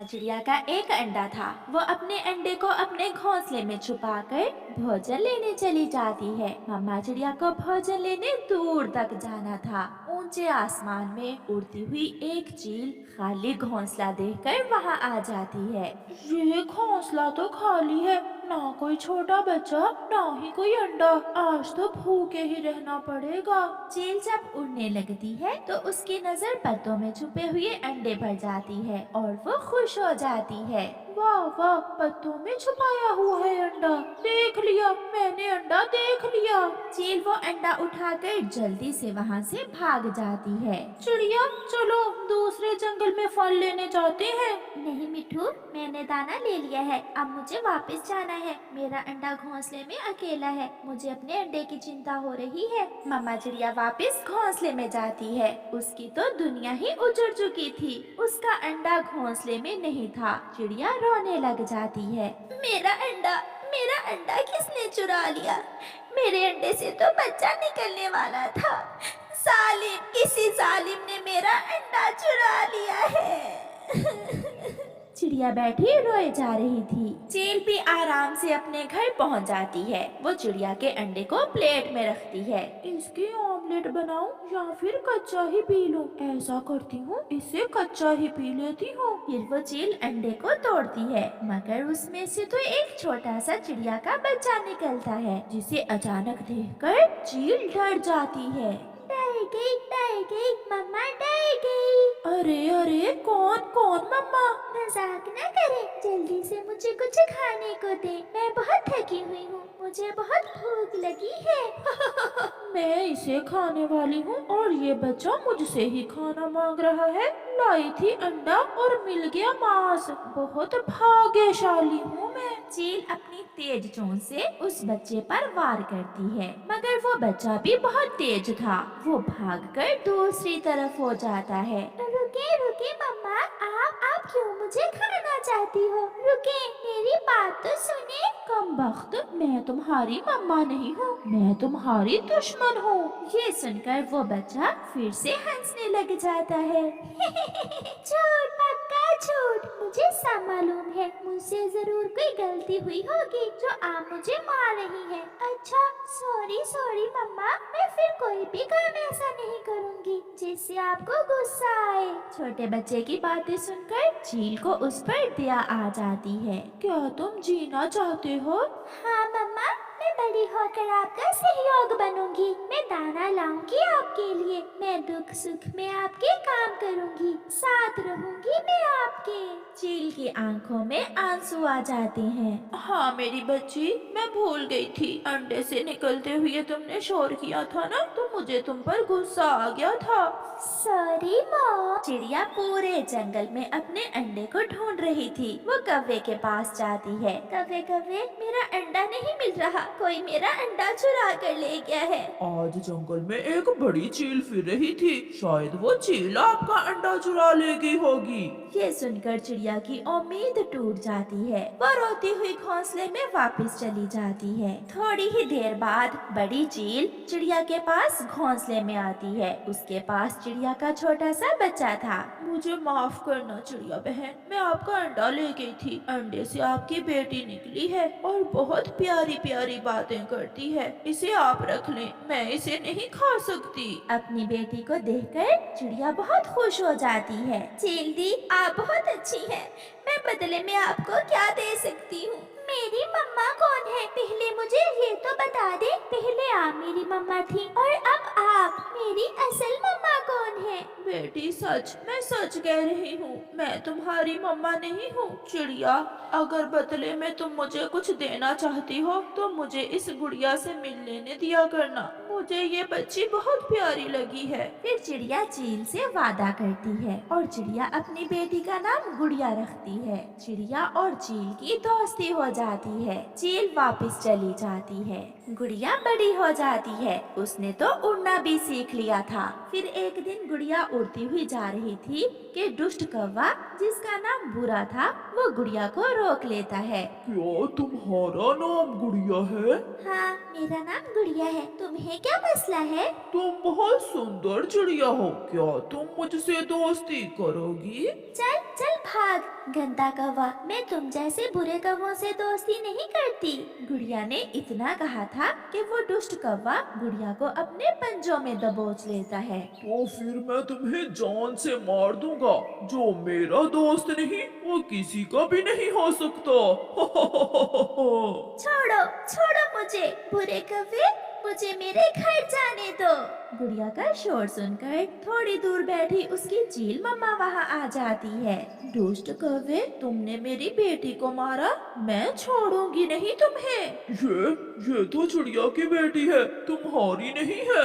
चिड़िया का एक अंडा था। वो अपने अंडे को अपने घोंसले में छुपाकर भोजन लेने चली जाती है। मम्मा चिड़िया को भोजन लेने दूर तक जाना था। ऊंचे आसमान में उड़ती हुई एक चील खाली घोंसला देखकर वहां आ जाती है। ये घोंसला तो खाली है, ना कोई छोटा बच्चा ना ही कोई अंडा। आज तो भूखे ही रहना पड़ेगा। चील जब उड़ने लगती है तो उसकी नजर पत्तों में छुपे हुए अंडे पर जाती है और वो खुश हो जाती है। वाह वाह, पत्तों में छुपाया हुआ है अंडा। देख लिया, मैंने अंडा देख लिया। चील वो अंडा उठाकर जल्दी से वहां से भाग जाती है। चिड़िया, चलो दूसरे जंगल में फल लेने जाते हैं। नहीं मिठू, मैंने दाना ले लिया है, अब मुझे वापस जाना है। मेरा अंडा घोंसले में अकेला है, मुझे अपने अंडे की चिंता हो रही है। मम्मा चिड़िया वापस घोंसले में जाती है। उसकी तो दुनिया ही उजड़ चुकी थी। उसका अंडा घोंसले में नहीं था। चिड़िया रोने लग जाती है। मेरा अंडा किसने चुरा लिया? मेरे अंडे से तो बच्चा निकलने वाला था। किसी जालिम ने मेरा अंडा चुरा लिया है। चिड़िया बैठी रोए जा रही थी। चील भी आराम से अपने घर पहुंच जाती है। वो चिड़िया के अंडे को प्लेट में रखती है। इसकी ऑमलेट बनाऊं या फिर कच्चा ही पी लूं? ऐसा करती हूँ, इसे कच्चा ही पी लेती हूँ। फिर वो चील अंडे को तोड़ती है, मगर उसमें से तो एक छोटा सा चिड़िया का बच्चा निकलता है, जिसे अचानक देखकर चील डर जाती है। डर गई, मम्मा डर गई। अरे अरे, कौन कौन मम्मा? मजाक न करे, जल्दी से मुझे कुछ खाने को दे। मैं बहुत थकी हुई हूँ, मुझे बहुत भूख लगी है। मैं इसे खाने वाली हूँ और ये बच्चा मुझसे ही खाना मांग रहा है। लाई थी अंडा और मिल गया मांस। बहुत भाग्यशाली हूँ मैं। चील अपनी तेज चोंच से उस बच्चे पर वार करती है, मगर वो बच्चा भी बहुत तेज था। वो भागकर दूसरी तरफ हो जाता है। रुके रुके मम्मा, आप क्यों मुझे खाना चाहती हो? रुके, मेरी बात तो सुने। कमबख्त, मैं तुम्हारी मम्मा नहीं हूँ, मैं तुम्हारी दुश्मन हूँ। ये सुनकर वो बच्चा फिर से हंसने लग जाता है। झूठ, पक्का झूठ। मुझे सब मालूम है, मुझसे जरूर कोई गलती हुई होगी जो आप मुझे मार रही हैं। अच्छा, सॉरी सॉरी मम्मा, मैं फिर कोई भी काम ऐसा नहीं करूँगी जिससे आपको गुस्सा आए। छोटे बच्चे की बातें सुनकर चील को उस पर दया आ जाती है। क्या तुम जीना चाहते हो? हाँ मम्मा, मैं बड़ी होकर आपका सहयोग बनूंगी। मैं दाना लाऊंगी आपके लिए। मैं दुख सुख में आपके काम करूंगी, साथ रहूंगी मैं आपके। चील की आंखों में आंसू आ जाते हैं। हाँ मेरी बच्ची, मैं भूल गई थी। अंडे से निकलते हुए तुमने शोर किया था ना, तो मुझे तुम पर गुस्सा आ गया था। Sorry mom. चिड़िया पूरे जंगल में अपने अंडे को ढूंढ रही थी। वो कौवे के पास जाती है। कौवे कौवे, मेरा अंडा नहीं मिल रहा, कोई मेरा अंडा चुरा कर ले गया है। आज जंगल में एक बड़ी चील फिर रही थी, शायद वो चील आपका अंडा चुरा ले गई होगी। ये सुनकर चिड़िया की उम्मीद टूट जाती है। वो रोती हुई घोंसले में वापस चली जाती है। थोड़ी ही देर बाद बड़ी चील चिड़िया के पास घोंसले में आती है। उसके पास चिड़िया का छोटा सा बच्चा था। मुझे माफ करना चिड़िया बहन, मैं आपका अंडा ले गई थी। अंडे से आपकी बेटी निकली है और बहुत प्यारी प्यारी बातें करती है। इसे आप रख लें, मैं इसे नहीं खा सकती। अपनी बेटी को देखकर चिड़िया बहुत खुश हो जाती है। चील दी, आप बहुत अच्छी हैं। मैं बदले में आपको क्या दे सकती हूँ? मेरी मम्मा कौन है? पहले मुझे ये तो बता दे। पहले आप मेरी मम्मा थी और अब आप मेरी असल मम्मा कौन है? बेटी सच, मैं सच कह रही हूँ, मैं तुम्हारी मम्मा नहीं हूँ। चिड़िया, अगर बदले में तुम मुझे कुछ देना चाहती हो तो मुझे इस गुड़िया से मिल लेने दिया करना। मुझे ये बच्ची बहुत प्यारी लगी है। फिर चिड़िया चील से वादा करती है और चिड़िया अपनी बेटी का नाम गुड़िया रखती है। चिड़िया और चील की दोस्ती हो जाती है। चील वापस चली जाती है। गुड़िया बड़ी हो जाती है। उसने तो उड़ना भी सीख लिया था। फिर एक दिन गुड़िया उड़ती हुई जा रही थी कि दुष्ट कौवा, जिसका नाम बुरा था, वो गुड़िया को रोक लेता है। क्या तुम्हारा नाम गुड़िया है? हाँ, मेरा नाम गुड़िया है। तुम्हें क्या मसला है? तुम बहुत सुंदर चिड़िया हो, क्या तुम मुझसे दोस्ती करोगी? चल, चल भाग। गंदा कौवा, मैं तुम जैसे बुरे कौवों से दोस्ती नहीं करती। गुड़िया ने इतना कहा था कि वो दुष्ट कौवा गुड़िया को अपने पंजों में दबोच लेता है। तो फिर मैं तुम्हें जान से मार दूंगा। जो मेरा दोस्त नहीं वो किसी का भी नहीं हो सकता। छोड़ो छोड़ो मुझे, बुरे कौवे, मुझे मेरे घर जाने दो। गुड़िया का शोर सुनकर थोड़ी दूर बैठी उसकी चील मम्मा वहाँ आ जाती है। दुष्ट कौवे, तुमने मेरी बेटी को मारा, मैं छोड़ूंगी नहीं तुम्हें। ये तो चिड़िया की बेटी है, तुम्हारी नहीं है।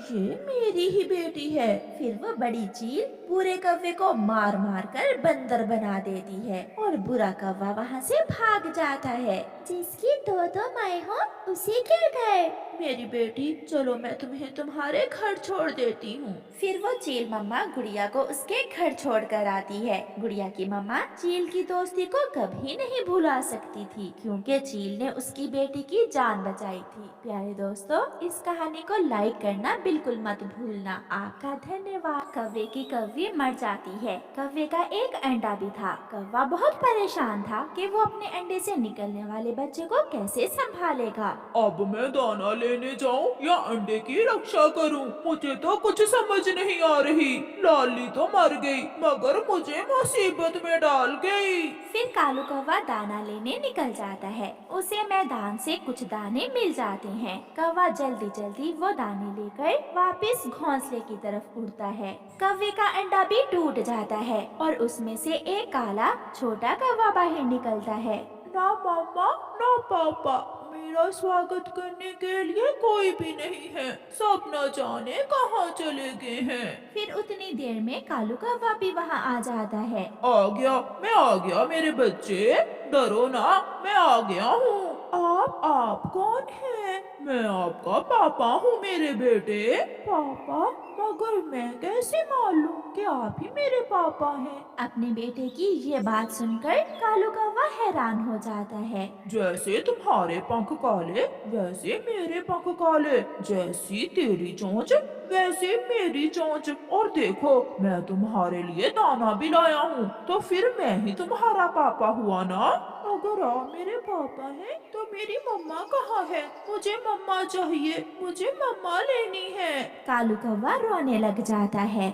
ये मेरी ही बेटी है। फिर वो बड़ी चील बुरे कौवे को मार मार कर बंदर बना देती है और बुरा कौवा वहाँ से भाग जाता है। जिसकी दो दो माएं हो उसी के घर। मेरी बेटी, चलो मैं तुम्हें तुम्हारे घर छोड़ देती हूँ। फिर वो चील मम्मा गुड़िया को उसके घर छोड़ कर आती है। गुड़िया की मम्मा चील की दोस्ती को कभी नहीं भुला सकती थी, क्योंकि चील ने उसकी बेटी की जान बचाई थी। प्यारे दोस्तों, इस कहानी को लाइक करना बिल्कुल मत भूलना। आपका धन्यवाद। कौवे की कौवी मर जाती है। कौवे का एक अंडा भी था। कौवा बहुत परेशान था कि वो अपने अंडे से निकलने वाले बच्चे को कैसे संभालेगा। अब मैं दाना लेने जाऊं या अंडे की रक्षा करूं? मुझे तो कुछ समझ नहीं आ रही। लाली तो मर गई मगर मुझे मुसीबत में डाल गई। फिर कालू कौवा दाना लेने निकल जाता है। उसे मैदान से कुछ दाने मिल जाते हैं। कौवा जल्दी जल्दी वो दाने लेकर वापस घोंसले की तरफ उड़ता है। कौवे का अंडा भी टूट जाता है और उसमें से एक काला छोटा कौवा बाहर निकलता है। ना मम्मा, ना पापा, मेरा स्वागत करने के लिए कोई भी नहीं है। सब न जाने कहाँ चले गए हैं। फिर उतनी देर में कालू कौवा भी वहाँ आ जाता है। आ गया, मैं आ गया मेरे बच्चे, डरो ना, मैं आ गया हूँ। आप कौन हैं? मैं आपका पापा हूँ मेरे बेटे। पापा? मगर मैं कैसे मालूम कि आप ही मेरे पापा हैं? अपने बेटे की ये बात सुनकर कालू कौवा हैरान हो जाता है। जैसे तुम्हारे पंख काले वैसे मेरे पंख काले, जैसी तेरी चोंच वैसे मेरी चोंच। और देखो, मैं तुम्हारे लिए दाना भी लाया हूँ, तो फिर मैं ही तुम्हारा पापा हुआ ना। अगर आप मेरे पापा हैं तो मेरी मम्मा कहाँ है? मुझे मम्मा चाहिए, मुझे मम्मा लेनी है। कालू कौवा रोने लग जाता है।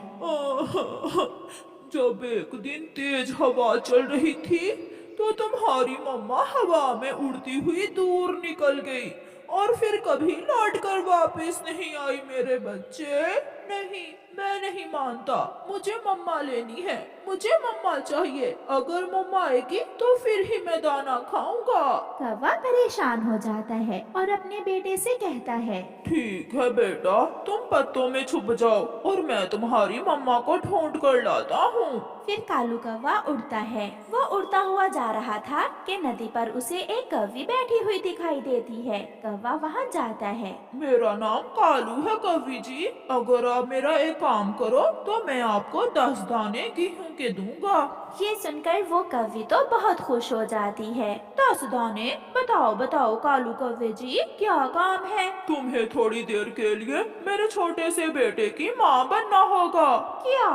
जब एक दिन तेज हवा चल रही थी तो तुम्हारी मम्मा हवा में उड़ती हुई दूर निकल गई और फिर कभी लौट कर वापस नहीं आई मेरे बच्चे। नहीं, मैं नहीं मानता, मुझे मम्मा लेनी है, मुझे मम्मा चाहिए। अगर मम्मा आएगी तो फिर ही मैं दाना खाऊंगा। कौवा परेशान हो जाता है और अपने बेटे से कहता है, ठीक है बेटा, तुम पत्तों में छुप जाओ और मैं तुम्हारी मम्मा को ढूंढ कर लाता हूँ। फिर कालू कौवा उड़ता है। वो उड़ता हुआ जा रहा था कि नदी पर उसे एक कौवी बैठी हुई दिखाई देती है। कौवा वहाँ जाता है। मेरा नाम कालू है कवि जी, अगर आप मेरा एक काम करो तो मैं आपको 10 दाने गेहूं के दूंगा। ये सुनकर वो कौवी तो बहुत खुश हो जाती है। 10 दाने? बताओ बताओ कालू कौवे जी, क्या काम है? तुम्हें थोड़ी देर के लिए मेरे छोटे से बेटे की माँ बनना होगा। क्या?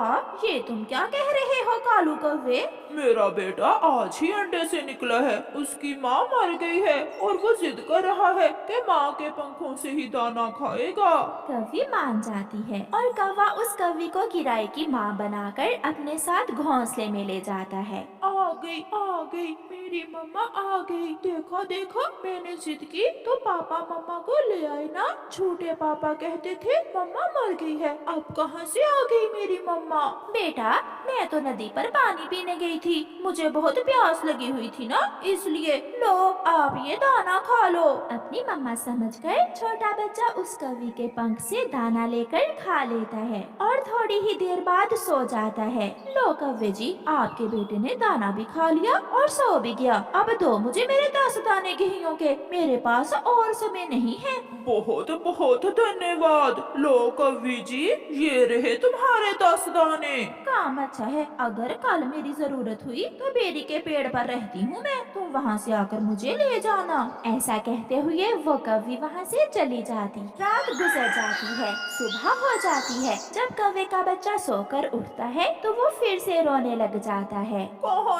ये तुम क्या कह रहे हो कालू कौवे? मेरा बेटा आज ही अंडे से निकला है, उसकी माँ मर गई है और वो जिद कर रहा है कि माँ के पंखों से ही दाना खाएगा। कौवी मान जाती है और कौवा उस कौवी को किराए की माँ बनाकर अपने साथ घोंसले में ले जाता है। आ गई मेरी मम्मा आ गई। देखो देखो, मैंने जिद की तो पापा मम्मा को ले आए ना। झूठे पापा कहते थे मम्मा मर गई है, अब कहाँ से आ गई मेरी मम्मा? बेटा, मैं तो नदी पर पानी पीने गई थी, मुझे बहुत प्यास लगी हुई थी ना, इसलिए लो आप ये दाना खा लो। अपनी मम्मा समझकर छोटा बच्चा उस कौवी के पंख से दाना लेकर खा लेता है और थोड़ी ही देर बाद सो जाता है। लो कौवे जी, आपके बेटे ने दाना भी खा लिया और सो भी गया। अब दो मुझे मेरे 10 दाने गेहूं के, मेरे पास और समय नहीं है। बहुत बहुत धन्यवाद। लो कवि जी, ये रहे तुम्हारे 10 दाने। काम अच्छा है, अगर कल मेरी जरूरत हुई तो बेरी के पेड़ पर रहती हूँ मैं, तुम वहाँ से आकर मुझे ले जाना। ऐसा कहते हुए वो कौवी वहाँ से चली जाती। रात गुजर जाती है, सुबह हो जाती है। जब कौवे का बच्चा सोकर उठता है तो वो फिर से रोने लग जाता है। कहाँ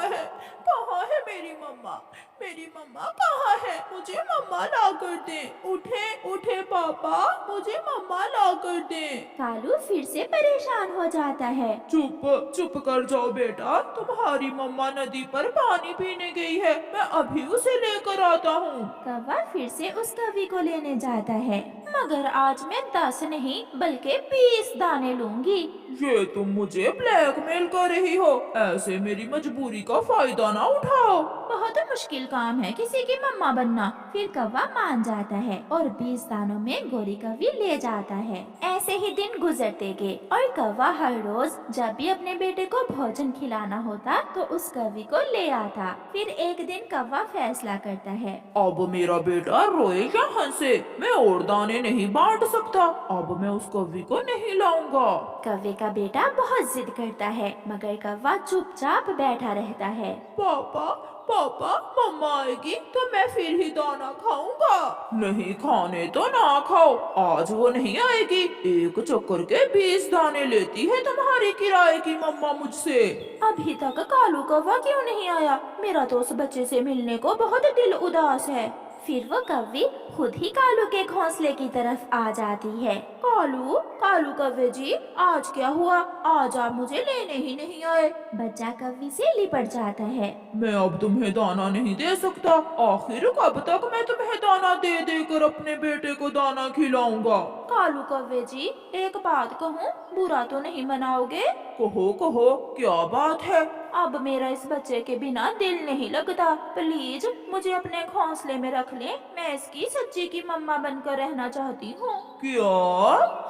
है मेरी मम्मा? मेरी मम्मा कहाँ है? मुझे मम्मा ला कर दे। उठे उठे पापा, मुझे मम्मा ला कर दे। कालू फिर से परेशान हो जाता है। चुप चुप कर जाओ बेटा, तुम्हारी मम्मा नदी पर पानी पीने गई है, मैं अभी उसे लेकर आता हूँ। कौवा फिर से उस कौवी को लेने जाता है। मगर आज मैं 10 नहीं बल्कि 20 दाने लूंगी। ये तुम मुझे ब्लैकमेल कर रही हो, ऐसे मेरी मजबूरी का फायदा ना उठाओ। बहुत मुश्किल काम है किसी की मम्मा बनना। फिर कौवा मान जाता है और 20 दानों में गोरी कौवी ले जाता है। ऐसे ही दिन गुजरते गए और कौवा हर रोज जब भी अपने बेटे को भोजन खिलाना होता तो उस कौवी को ले आता। फिर एक दिन कौवा फैसला करता है। अब मेरा बेटा रोए या हंसे, मैं और दाने नहीं बांट सकता। अब मैं उस कौवी को नहीं लाऊंगा। कौवे का बेटा बहुत जिद करता है मगर कौवा चुपचाप बैठा रहता है। पापा पापा, मम्मा आएगी तो मैं फिर ही दाना खाऊंगा। नहीं खाने तो ना खाओ, आज वो नहीं आएगी। एक चक्कर के 20 दाने लेती है तुम्हारी किराए की मम्मा मुझसे। अभी तक कालू कौवा क्यों नहीं आया? मेरा तो उस बच्चे से मिलने को बहुत दिल उदास है। फिर वो कौवी खुद ही कालू के घोंसले की तरफ आ जाती है। कालू कालू कौवे जी, आज क्या हुआ? आज आप मुझे लेने ही नहीं आए। बच्चा कौवी से लिपट जाता है। मैं अब तुम्हें दाना नहीं दे सकता। आखिर कब तक मैं तुम्हें दाना दे देकर अपने बेटे को दाना खिलाऊंगा? कालू कौवे जी, एक बात कहूँ, बुरा तो नहीं मनाओगे? कहो कहो, क्या बात है? अब मेरा इस बच्चे के बिना दिल नहीं लगता। प्लीज मुझे अपने घोंसले में रख लें, मैं इसकी सच्ची की मम्मा बनकर रहना चाहती हूँ। क्या?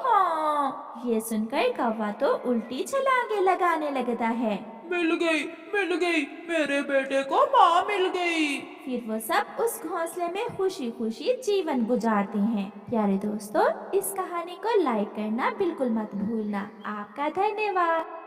हाँ। ये सुनकर कौवा तो उल्टी छलांगे लगाने लगता है। मिल गई, मेरे बेटे को माँ मिल गई। फिर वो सब उस घोंसले में खुशी खुशी जीवन गुजारते हैं। प्यारे दोस्तों, इस कहानी को लाइक करना बिल्कुल मत भूलना। आपका धन्यवाद।